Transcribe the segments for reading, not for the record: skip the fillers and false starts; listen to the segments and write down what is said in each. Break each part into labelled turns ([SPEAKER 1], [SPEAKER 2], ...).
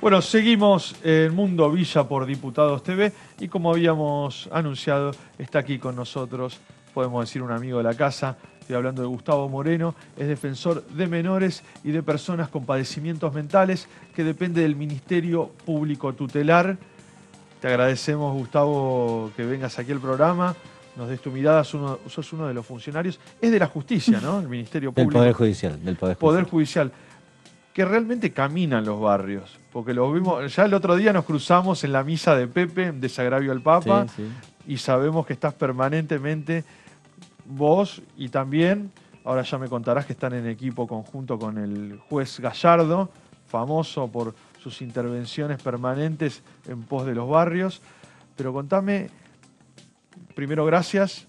[SPEAKER 1] Bueno, seguimos en Mundo Villa por Diputados TV y como habíamos anunciado, está aquí con nosotros, podemos decir un amigo de la casa, estoy hablando de Gustavo Moreno, es defensor de menores y de personas con padecimientos mentales que depende del Ministerio Público Tutelar. Te agradecemos, Gustavo, que vengas aquí al programa, nos des tu mirada, sos uno de los funcionarios, es de la justicia, ¿no? El Ministerio Público.
[SPEAKER 2] Del Poder Judicial. Del
[SPEAKER 1] Poder Judicial. Que realmente caminan los barrios, porque los vimos, ya el otro día nos cruzamos en la misa de Pepe, Desagravio al Papa,
[SPEAKER 2] Sí, sí.
[SPEAKER 1] y sabemos que estás permanentemente, vos y también, ahora ya me contarás que están en equipo conjunto con el juez Gallardo, famoso por sus intervenciones permanentes en pos de los barrios, pero contame, primero gracias,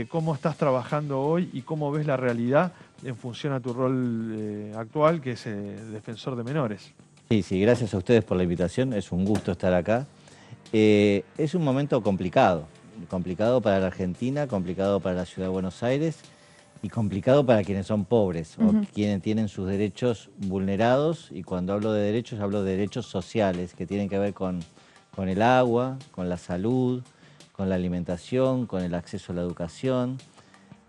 [SPEAKER 1] cómo estás trabajando hoy y cómo ves la realidad en función a tu rol actual, que es defensor de menores.
[SPEAKER 2] Sí, gracias a ustedes por la invitación, es un gusto estar acá. Es un momento complicado para la Argentina, complicado para la Ciudad de Buenos Aires y complicado para quienes son pobres o quienes tienen sus derechos vulnerados, y cuando hablo de derechos, hablo de derechos sociales que tienen que ver con el agua, con la salud, con la alimentación, con el acceso a la educación.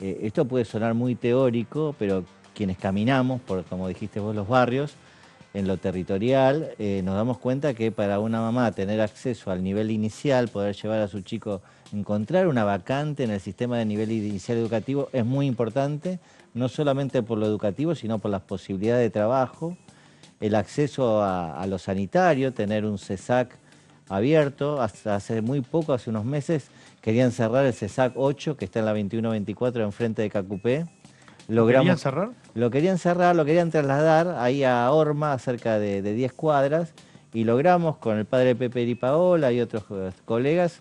[SPEAKER 2] Esto puede sonar muy teórico, pero quienes caminamos por, como dijiste vos, los barrios, en lo territorial, nos damos cuenta que para una mamá tener acceso al nivel inicial, poder llevar a su chico, encontrar una vacante en el sistema de nivel inicial educativo es muy importante, no solamente por lo educativo, sino por las posibilidades de trabajo, el acceso a lo sanitario, tener un CESAC abierto. Hasta hace muy poco, hace unos meses, querían cerrar el CESAC 8, que está en la 2124, enfrente de Cacupé.
[SPEAKER 1] ¿Lo querían cerrar?
[SPEAKER 2] Lo querían cerrar, lo querían trasladar ahí a Orma, a cerca de 10 cuadras, y logramos con el padre Pepe y Paola y otros colegas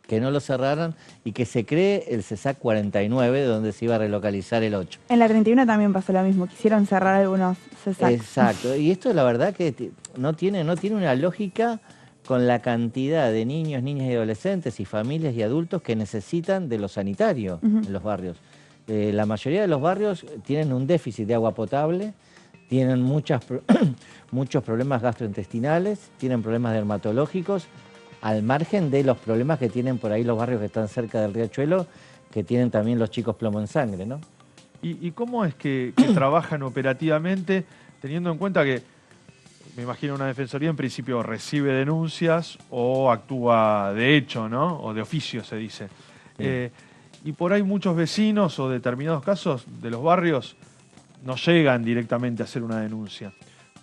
[SPEAKER 2] que no lo cerraran y que se cree el CESAC 49, donde se iba a relocalizar el 8.
[SPEAKER 3] En la 31 también pasó lo mismo, quisieron cerrar algunos CESAC.
[SPEAKER 2] Exacto, y esto la verdad que no tiene una lógica con la cantidad de niños, niñas y adolescentes y familias y adultos que necesitan de lo sanitario en los barrios. La mayoría de los barrios tienen un déficit de agua potable, tienen muchos problemas gastrointestinales, tienen problemas dermatológicos, al margen de los problemas que tienen por ahí los barrios que están cerca del Riachuelo, que tienen también los chicos plomo en sangre, ¿no?
[SPEAKER 1] ¿Y cómo es que trabajan operativamente, teniendo en cuenta que, me imagino, una defensoría en principio recibe denuncias o actúa de hecho, ¿no? O de oficio se dice. Sí. Y por ahí muchos vecinos o determinados casos de los barrios no llegan directamente a hacer una denuncia.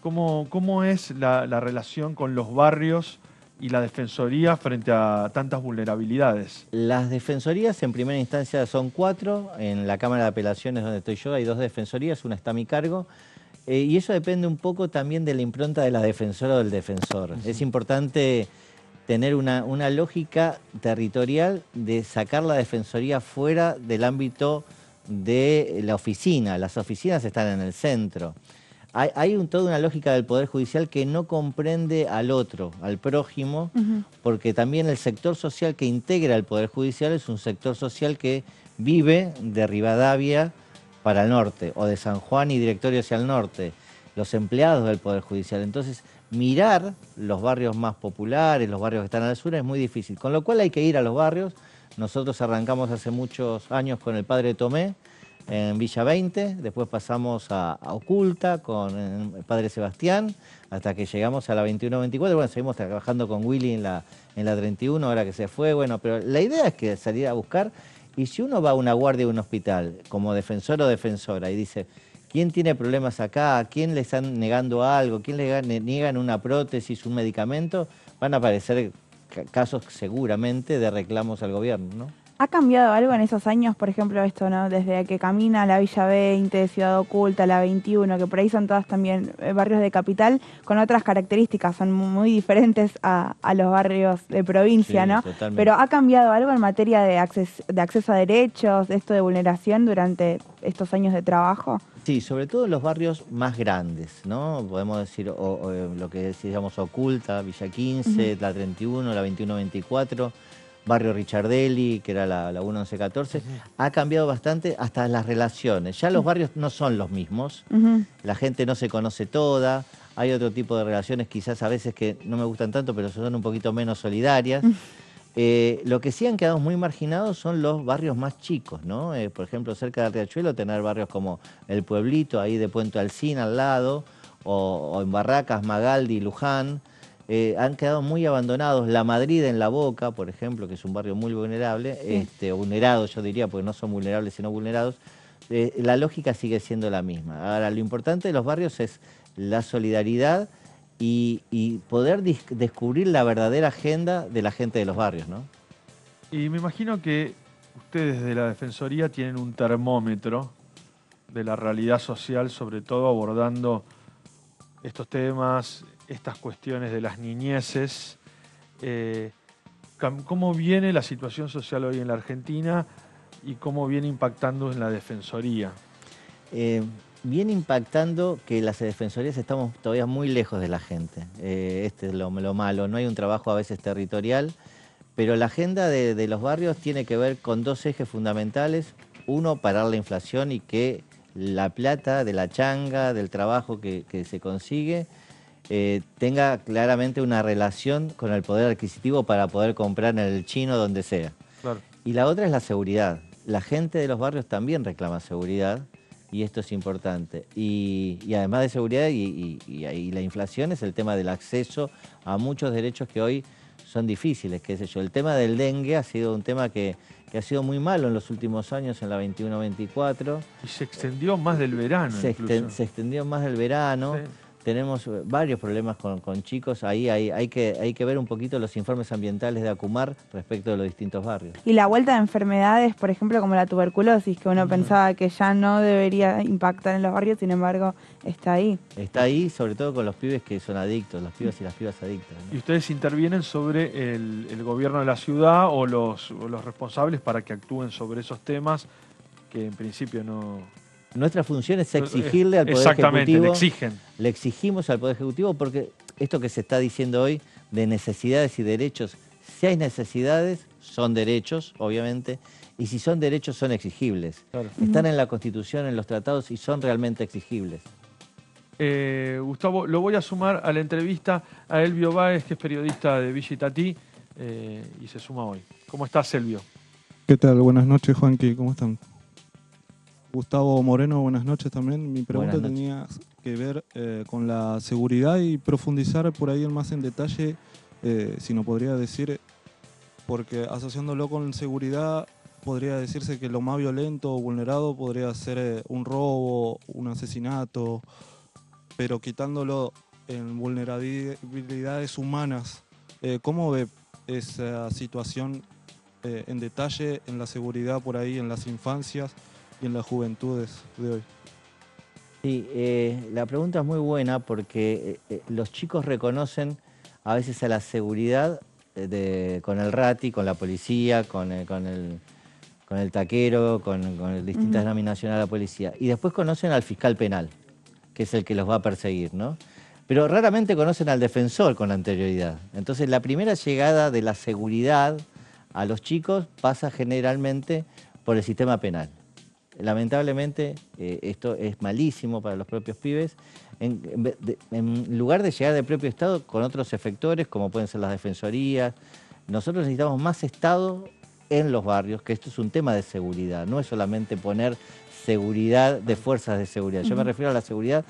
[SPEAKER 1] ¿Cómo es la relación con los barrios y la defensoría frente a tantas vulnerabilidades?
[SPEAKER 2] Las defensorías en primera instancia son 4. En la Cámara de Apelaciones donde estoy yo hay 2 defensorías, una está a mi cargo. Y eso depende un poco también de la impronta de la defensora o del defensor. Es importante tener una lógica territorial de sacar la defensoría fuera del ámbito de la oficina. Las oficinas están en el centro. Hay toda una lógica del Poder Judicial que no comprende al otro, al prójimo, porque también el sector social que integra el Poder Judicial es un sector social que vive de Rivadavia para el norte, o de San Juan y Directorio hacia el norte, los empleados del Poder Judicial. Entonces, mirar los barrios más populares, los barrios que están al sur, es muy difícil. Con lo cual hay que ir a los barrios. Nosotros arrancamos hace muchos años con el padre Tomé, en Villa 20, después pasamos a Oculta con el padre Sebastián, hasta que llegamos a la 2124. Bueno, seguimos trabajando con Willy en la 31, ahora que se fue. Bueno, pero la idea es que salir a buscar. Y si uno va a una guardia de un hospital como defensor o defensora y dice, ¿quién tiene problemas acá? ¿A quién le están negando algo? ¿Quién le niegan una prótesis, un medicamento? Van a aparecer casos seguramente de reclamos al gobierno, ¿no?
[SPEAKER 3] ¿Ha cambiado algo en esos años, por ejemplo, esto, ¿no? Desde que camina la Villa 20, Ciudad Oculta, la 21, que por ahí son todas también barrios de capital con otras características, son muy diferentes a los barrios de provincia, sí, ¿no? Totalmente. Pero ¿ha cambiado algo en materia de acceso a derechos, de esto de vulneración durante estos años de trabajo?
[SPEAKER 2] Sí, sobre todo en los barrios más grandes, ¿no? Podemos decir lo que decíamos Oculta, Villa 15, la 31, la 2124... Barrio Richardelli, que era la 1114, ha cambiado bastante hasta las relaciones. Ya los barrios no son los mismos, la gente no se conoce toda, hay otro tipo de relaciones quizás a veces que no me gustan tanto, pero son un poquito menos solidarias. Lo que sí han quedado muy marginados son los barrios más chicos, ¿no? Por ejemplo, cerca del Riachuelo tener barrios como El Pueblito, ahí de Puente Alsín al lado, o en Barracas, Magaldi, Luján, han quedado muy abandonados. La Madrid en La Boca, por ejemplo, que es un barrio muy vulnerable, o vulnerado yo diría, porque no son vulnerables sino vulnerados, la lógica sigue siendo la misma. Ahora, lo importante de los barrios es la solidaridad y poder descubrir la verdadera agenda de la gente de los barrios, ¿no?
[SPEAKER 1] Y me imagino que ustedes de la Defensoría tienen un termómetro de la realidad social, sobre todo abordando estos temas, estas cuestiones de las niñeces. ¿Cómo viene la situación social hoy en la Argentina y cómo viene impactando en la Defensoría?
[SPEAKER 2] Viene impactando que las defensorías estamos todavía muy lejos de la gente. Este es lo malo. No hay un trabajo a veces territorial, pero la agenda de los barrios tiene que ver con dos ejes fundamentales. Uno, parar la inflación y que la plata de la changa, del trabajo que se consigue, tenga claramente una relación con el poder adquisitivo para poder comprar en el chino donde sea.
[SPEAKER 1] Claro.
[SPEAKER 2] Y la otra es la seguridad. La gente de los barrios también reclama seguridad. Y esto es importante. Y además de seguridad y la inflación es el tema del acceso a muchos derechos que hoy son difíciles, qué sé yo. El tema del dengue ha sido un tema que ha sido muy malo en los últimos años, en la 21-24.
[SPEAKER 1] Y se extendió más del verano
[SPEAKER 2] Se
[SPEAKER 1] incluso.
[SPEAKER 2] extendió más del verano.
[SPEAKER 1] Sí.
[SPEAKER 2] Tenemos varios problemas con chicos. Ahí hay que ver un poquito los informes ambientales de ACUMAR respecto de los distintos barrios.
[SPEAKER 3] Y la vuelta de enfermedades, por ejemplo, como la tuberculosis, que uno pensaba que ya no debería impactar en los barrios, sin embargo, está ahí.
[SPEAKER 2] Está ahí, sobre todo con los pibes que son adictos, los pibes y las pibas adictas, ¿no?
[SPEAKER 1] Y ustedes intervienen sobre el gobierno de la ciudad o los responsables para que actúen sobre esos temas que en principio no...
[SPEAKER 2] Nuestra función es exigirle al Poder
[SPEAKER 1] Exactamente,
[SPEAKER 2] Ejecutivo.
[SPEAKER 1] le exigen.
[SPEAKER 2] Le exigimos al Poder Ejecutivo porque esto que se está diciendo hoy de necesidades y derechos, si hay necesidades, son derechos, obviamente, y si son derechos, son exigibles.
[SPEAKER 1] Claro.
[SPEAKER 2] Están en la Constitución, en los tratados y son realmente exigibles.
[SPEAKER 1] Gustavo, lo voy a sumar a la entrevista a Elvio Báez, que es periodista de Villa Itatí, y se suma hoy. ¿Cómo estás, Elvio?
[SPEAKER 4] ¿Qué tal? Buenas noches, Juanqui. ¿Cómo están? Gustavo Moreno, buenas noches también. Mi pregunta tenía que ver con la seguridad y profundizar por ahí más en detalle, si no podría decir, porque asociándolo con seguridad, podría decirse que lo más violento o vulnerado podría ser un robo, un asesinato, pero quitándolo en vulnerabilidades humanas. ¿Cómo ve esa situación en detalle en la seguridad por ahí, en las infancias y en las juventudes de hoy?
[SPEAKER 2] Sí, la pregunta es muy buena porque los chicos reconocen a veces a la seguridad con el RATI, con la policía, con el taquero, con distintas denominaciones de la policía. Y después conocen al fiscal penal, que es el que los va a perseguir, ¿no? Pero raramente conocen al defensor con anterioridad. Entonces la primera llegada de la seguridad a los chicos pasa generalmente por el sistema penal. Lamentablemente esto es malísimo para los propios pibes. En lugar de llegar del propio Estado con otros efectores, como pueden ser las defensorías, nosotros necesitamos más Estado en los barrios, que esto es un tema de seguridad, no es solamente poner seguridad de fuerzas de seguridad. Yo me refiero a la seguridad.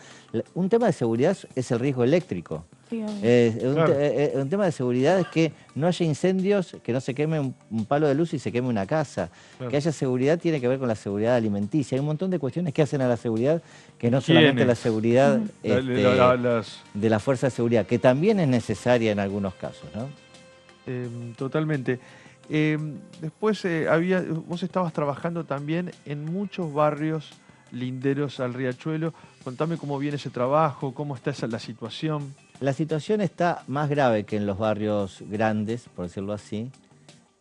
[SPEAKER 2] Un tema de seguridad es el riesgo eléctrico.
[SPEAKER 3] Sí,
[SPEAKER 2] un tema de seguridad es que no haya incendios, que no se queme un palo de luz y se queme una casa.
[SPEAKER 1] Claro.
[SPEAKER 2] Que haya seguridad tiene que ver con la seguridad alimenticia. Hay un montón de cuestiones que hacen a la seguridad que no solamente la seguridad de la fuerza de seguridad, que también es necesaria en algunos casos, ¿no?
[SPEAKER 1] Totalmente. Después vos estabas trabajando también en muchos barrios linderos al Riachuelo. Contame cómo viene ese trabajo, cómo está la situación.
[SPEAKER 2] La situación está más grave que en los barrios grandes, por decirlo así.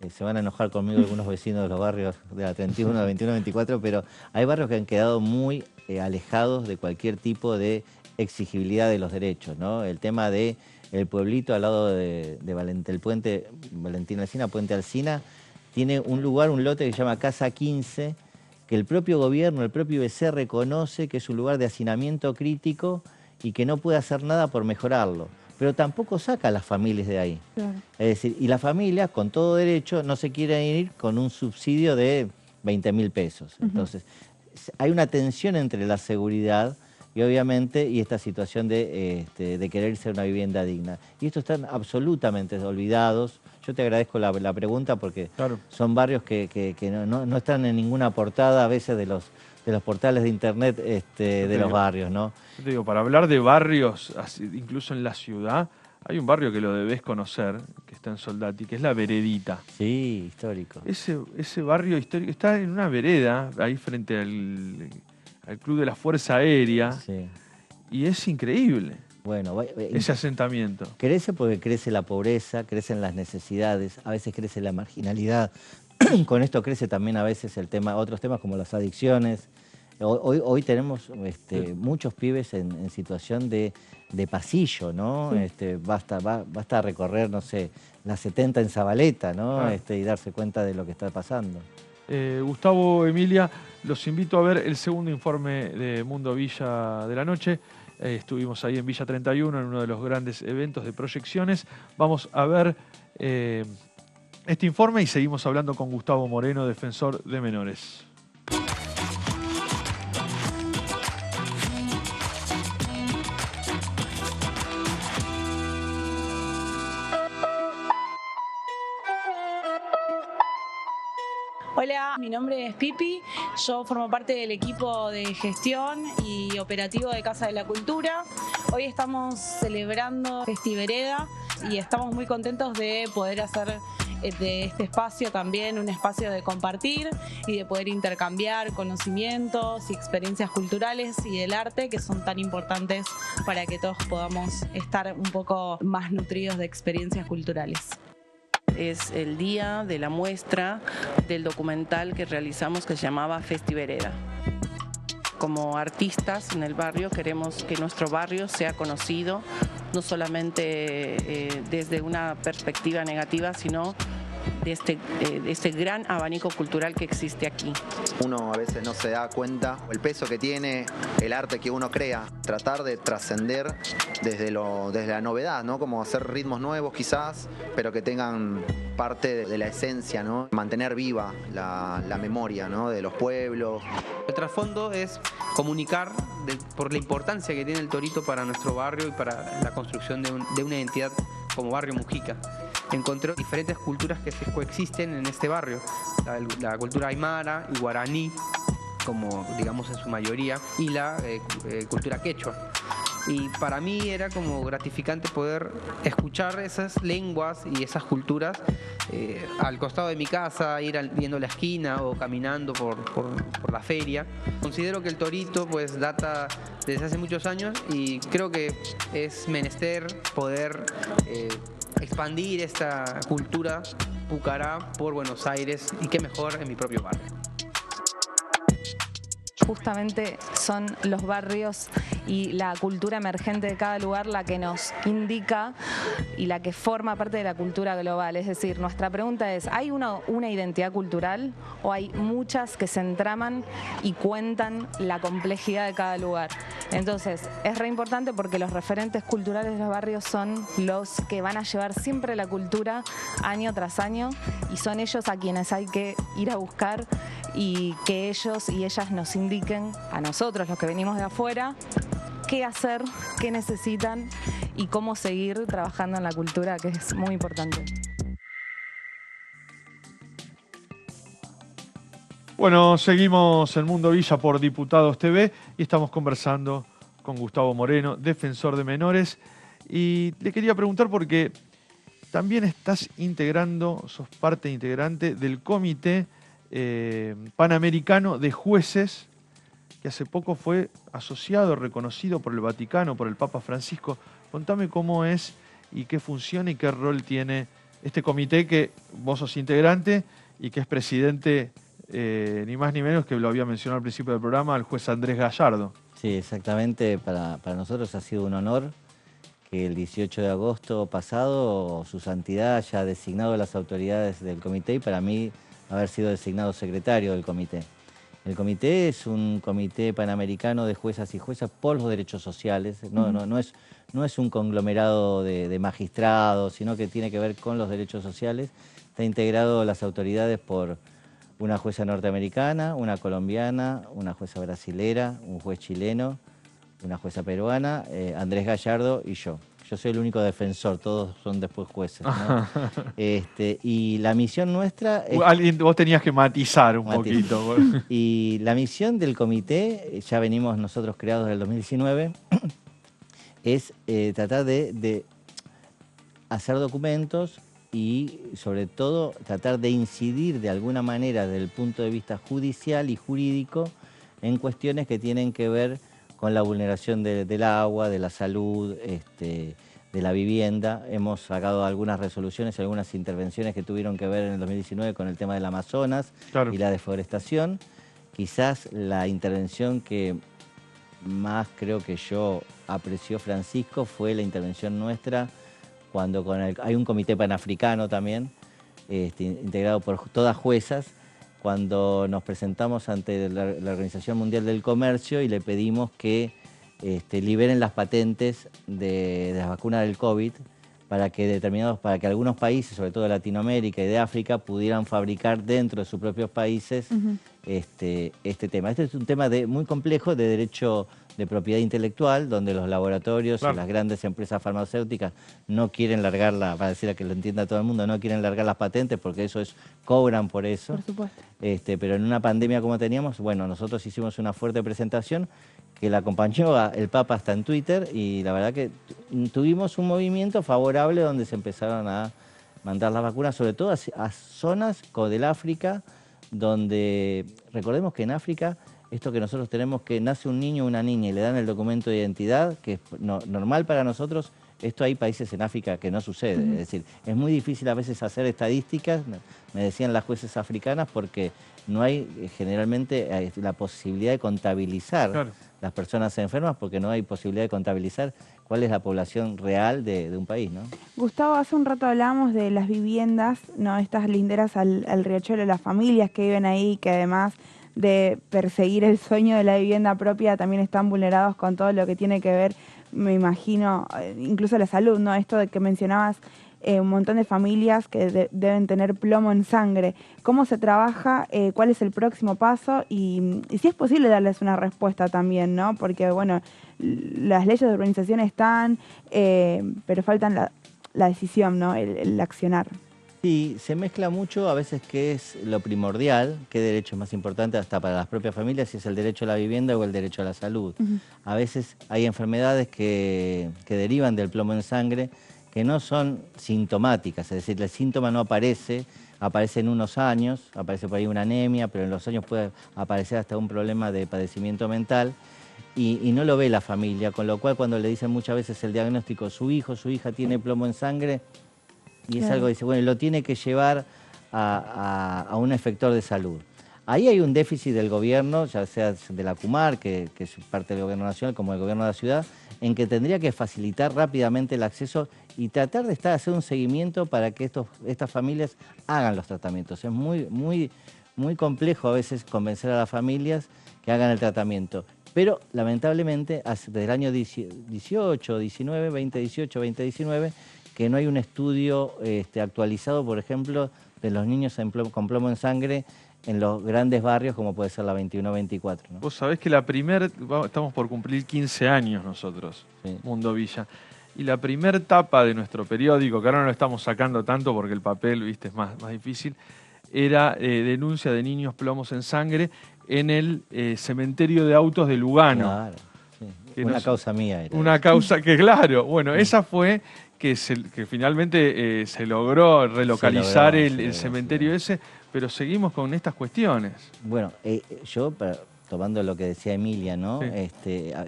[SPEAKER 2] Se van a enojar conmigo algunos vecinos de los barrios de la 31, la 21, 24, pero hay barrios que han quedado muy alejados de cualquier tipo de exigibilidad de los derechos, ¿no? El tema de El Pueblito al lado de el puente Valentín Alsina, Puente Alsina, tiene un lugar, un lote que se llama Casa 15, que el propio gobierno, el propio IBC reconoce que es un lugar de hacinamiento crítico y que no puede hacer nada por mejorarlo. Pero tampoco saca a las familias de ahí.
[SPEAKER 3] Claro.
[SPEAKER 2] Es decir, y las familias, con todo derecho, no se quieren ir con un subsidio de 20.000 pesos. Entonces, hay una tensión entre la seguridad y obviamente y esta situación de querer irse a una vivienda digna. Y estos están absolutamente olvidados. Yo te agradezco la pregunta porque
[SPEAKER 1] claro,
[SPEAKER 2] son barrios que no están en ninguna portada a veces de los portales de internet de los barrios, ¿no?
[SPEAKER 1] Yo te digo, para hablar de barrios, incluso en la ciudad, hay un barrio que lo debés conocer, que está en Soldati, que es La Veredita.
[SPEAKER 2] Sí, histórico.
[SPEAKER 1] Ese barrio histórico está en una vereda, ahí frente al Club de la Fuerza Aérea,
[SPEAKER 2] Sí.
[SPEAKER 1] y es increíble
[SPEAKER 2] Bueno,
[SPEAKER 1] ese asentamiento.
[SPEAKER 2] crece porque crece la pobreza, crecen las necesidades, a veces crece la marginalidad. Con esto crece también a veces otros temas como las adicciones. Hoy tenemos muchos pibes en situación de pasillo, ¿no? Sí. Basta recorrer, no sé, la 70 en Zabaleta, ¿no? Y darse cuenta de lo que está pasando.
[SPEAKER 1] Gustavo, Emilia, los invito a ver el segundo informe de Mundo Villa de la noche. Estuvimos ahí en Villa 31 en uno de los grandes eventos de proyecciones. Vamos a ver este informe y seguimos hablando con Gustavo Moreno, defensor de menores.
[SPEAKER 5] Hola, mi nombre es Pipi, yo formo parte del equipo de gestión y operativo de Casa de la Cultura. Hoy estamos celebrando Festivereda y estamos muy contentos de poder hacer de este espacio también un espacio de compartir y de poder intercambiar conocimientos y experiencias culturales y del arte que son tan importantes para que todos podamos estar un poco más nutridos de experiencias culturales.
[SPEAKER 6] Es el día de la muestra del documental que realizamos que se llamaba Festivereda. Como artistas en el barrio queremos que nuestro barrio sea conocido, no solamente desde una perspectiva negativa, sino de este gran abanico cultural que existe aquí.
[SPEAKER 7] Uno a veces no se da cuenta el peso que tiene el arte que uno crea, tratar de trascender desde la novedad, ¿no? Como hacer ritmos nuevos quizás, pero que tengan parte de la esencia, ¿no? Mantener viva la memoria, ¿no? De los pueblos.
[SPEAKER 8] El trasfondo es comunicar por la importancia que tiene el Torito para nuestro barrio y para la construcción de una identidad como barrio Mujica. Encontré diferentes culturas que se coexisten en este barrio, la cultura aymara y guaraní, como digamos en su mayoría, y la cultura quechua. Y para mí era como gratificante poder escuchar esas lenguas y esas culturas al costado de mi casa, ir viendo la esquina o caminando por la feria. Considero que el Torito pues data desde hace muchos años y creo que es menester poder expandir esta cultura pucará por Buenos Aires y qué mejor en mi propio barrio.
[SPEAKER 9] Justamente son los barrios y la cultura emergente de cada lugar la que nos indica y la que forma parte de la cultura global. Es decir, nuestra pregunta es, ¿hay una identidad cultural o hay muchas que se entraman y cuentan la complejidad de cada lugar? Entonces, es re importante porque los referentes culturales de los barrios son los que van a llevar siempre la cultura año tras año y son ellos a quienes hay que ir a buscar y que ellos y ellas nos indiquen a nosotros, los que venimos de afuera, qué hacer, qué necesitan y cómo seguir trabajando en la cultura, que es muy importante.
[SPEAKER 1] Bueno, seguimos en Mundo Villa por Diputados TV y estamos conversando con Gustavo Moreno, defensor de menores. Y le quería preguntar porque también sos parte integrante del Comité Panamericano de Jueces, que hace poco fue asociado, reconocido por el Vaticano, por el Papa Francisco. Contame cómo es y qué funciona y qué rol tiene este comité que vos sos integrante y que es presidente, ni más ni menos que lo había mencionado al principio del programa, el juez Andrés Gallardo.
[SPEAKER 2] Sí, exactamente. Para nosotros ha sido un honor que el 18 de agosto pasado su santidad haya designado a las autoridades del comité y para mí haber sido designado secretario del comité. El comité es un comité panamericano de juezas y juezas por los derechos sociales. No es un conglomerado de magistrados, sino que tiene que ver con los derechos sociales. Está integrado las autoridades por una jueza norteamericana, una colombiana, una jueza brasilera, un juez chileno, una jueza peruana, Andrés Gallardo y yo. Yo soy el único defensor, todos son después jueces, ¿no? Y la misión nuestra...
[SPEAKER 1] Vos tenías que matizar un poquito.
[SPEAKER 2] Y la misión del comité, ya venimos nosotros creados en el 2019, es tratar de hacer documentos y sobre todo tratar de incidir de alguna manera desde el punto de vista judicial y jurídico en cuestiones que tienen que ver con la vulneración del agua, de la salud, de la vivienda. Hemos sacado algunas resoluciones y algunas intervenciones que tuvieron que ver en el 2019 con el tema del Amazonas y la deforestación. Quizás la intervención que más creo que yo apreció Francisco fue la intervención nuestra cuando hay un comité panafricano también, integrado por todas juezas, cuando nos presentamos ante la Organización Mundial del Comercio y le pedimos que liberen las patentes de las vacunas del COVID para que algunos países, sobre todo de Latinoamérica y de África, pudieran fabricar dentro de sus propios países este tema. Este es un tema muy complejo de derecho de propiedad intelectual, donde los laboratorios y las grandes empresas farmacéuticas no quieren largarla, para decir a que lo entienda todo el mundo, no quieren largar las patentes porque cobran por eso.
[SPEAKER 3] Por supuesto.
[SPEAKER 2] Pero en una pandemia como teníamos, bueno, nosotros hicimos una fuerte presentación que la acompañó el Papa hasta en Twitter y la verdad que tuvimos un movimiento favorable donde se empezaron a mandar las vacunas, sobre todo a zonas como del África, donde recordemos que en África esto que nosotros tenemos, que nace un niño o una niña y le dan el documento de identidad, que es normal para nosotros, esto hay países en África que no sucede. Es decir, es muy difícil a veces hacer estadísticas, me decían las jueces africanas, porque no hay generalmente la posibilidad de contabilizar las personas enfermas, porque no hay posibilidad de contabilizar cuál es la población real de un país, ¿no?
[SPEAKER 3] Gustavo, hace un rato hablábamos de las viviendas, ¿no? Estas linderas al riachuelo, las familias que viven ahí, que además de perseguir el sueño de la vivienda propia, también están vulnerados con todo lo que tiene que ver, me imagino, incluso la salud, ¿no? Esto de que mencionabas, un montón de familias que deben tener plomo en sangre. ¿Cómo se trabaja? ¿Cuál es el próximo paso? Y si es posible darles una respuesta también, ¿no? Porque, bueno, las leyes de urbanización están, pero faltan la decisión, ¿no? El accionar.
[SPEAKER 2] Sí, se mezcla mucho a veces qué es lo primordial, qué derecho es más importante hasta para las propias familias, si es el derecho a la vivienda o el derecho a la salud. A veces hay enfermedades que derivan del plomo en sangre que no son sintomáticas, es decir, el síntoma no aparece en unos años, aparece por ahí una anemia, pero en los años puede aparecer hasta un problema de padecimiento mental y no lo ve la familia, con lo cual cuando le dicen muchas veces el diagnóstico, su hijo, su hija tiene plomo en sangre, y es algo que dice, bueno, lo tiene que llevar a un efector de salud. Ahí hay un déficit del gobierno, ya sea de la CUMAR, que es parte del gobierno nacional, como del gobierno de la ciudad, en que tendría que facilitar rápidamente el acceso y tratar de hacer un seguimiento para que estas familias hagan los tratamientos. Es muy complejo a veces convencer a las familias que hagan el tratamiento. Pero lamentablemente, desde el año 2018, 2019, que no hay un estudio actualizado, por ejemplo, de los niños con plomo en sangre en los grandes barrios como puede ser la 21-24. ¿no?
[SPEAKER 1] Vos sabés que estamos por cumplir 15 años nosotros, Mundo Villa. Y la primera etapa de nuestro periódico, que ahora no lo estamos sacando tanto porque el papel, viste, es más difícil, era denuncia de niños plomos en sangre en el cementerio de autos de Lugano.
[SPEAKER 2] Claro, sí. Una causa mía era.
[SPEAKER 1] Una causa que, claro, bueno, esa fue que finalmente se logró relocalizar el cementerio ese, pero seguimos con estas cuestiones.
[SPEAKER 2] Bueno, yo, tomando lo que decía Emilia, ¿no?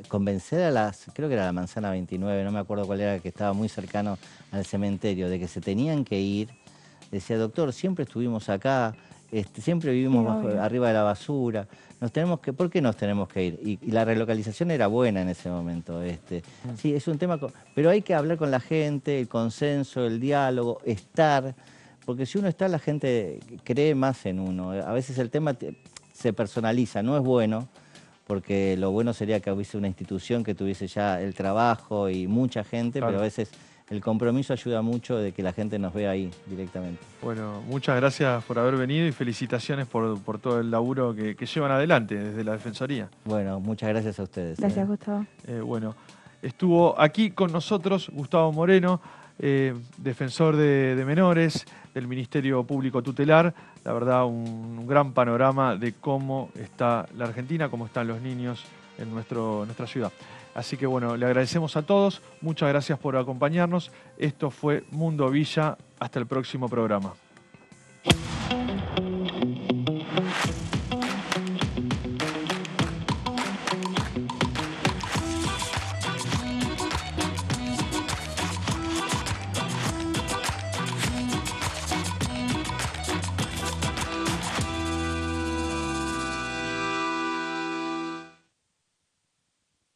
[SPEAKER 2] Convencer creo que era la Manzana 29, no me acuerdo cuál era, que estaba muy cercano al cementerio, de que se tenían que ir. Decía, doctor, siempre estuvimos acá, siempre vivimos arriba de la basura, ¿por qué nos tenemos que ir? Y la relocalización era buena en ese momento. Sí, es un tema, pero hay que hablar con la gente, el consenso, el diálogo, estar, porque si uno está, la gente cree más en uno. A veces el tema se personaliza, no es bueno, porque lo bueno sería que hubiese una institución que tuviese ya el trabajo y mucha gente,
[SPEAKER 1] claro.
[SPEAKER 2] Pero a veces el compromiso ayuda mucho de que la gente nos vea ahí directamente.
[SPEAKER 1] Bueno, muchas gracias por haber venido y felicitaciones por todo el laburo que llevan adelante desde la Defensoría.
[SPEAKER 2] Bueno, muchas gracias a ustedes.
[SPEAKER 3] Gracias, Gustavo.
[SPEAKER 1] Bueno, estuvo aquí con nosotros Gustavo Moreno, defensor de menores del Ministerio Público Tutelar. La verdad, un gran panorama de cómo está la Argentina, cómo están los niños en nuestra ciudad. Así que bueno, le agradecemos a todos. Muchas gracias por acompañarnos. Esto fue Mundo Villa. Hasta el próximo programa.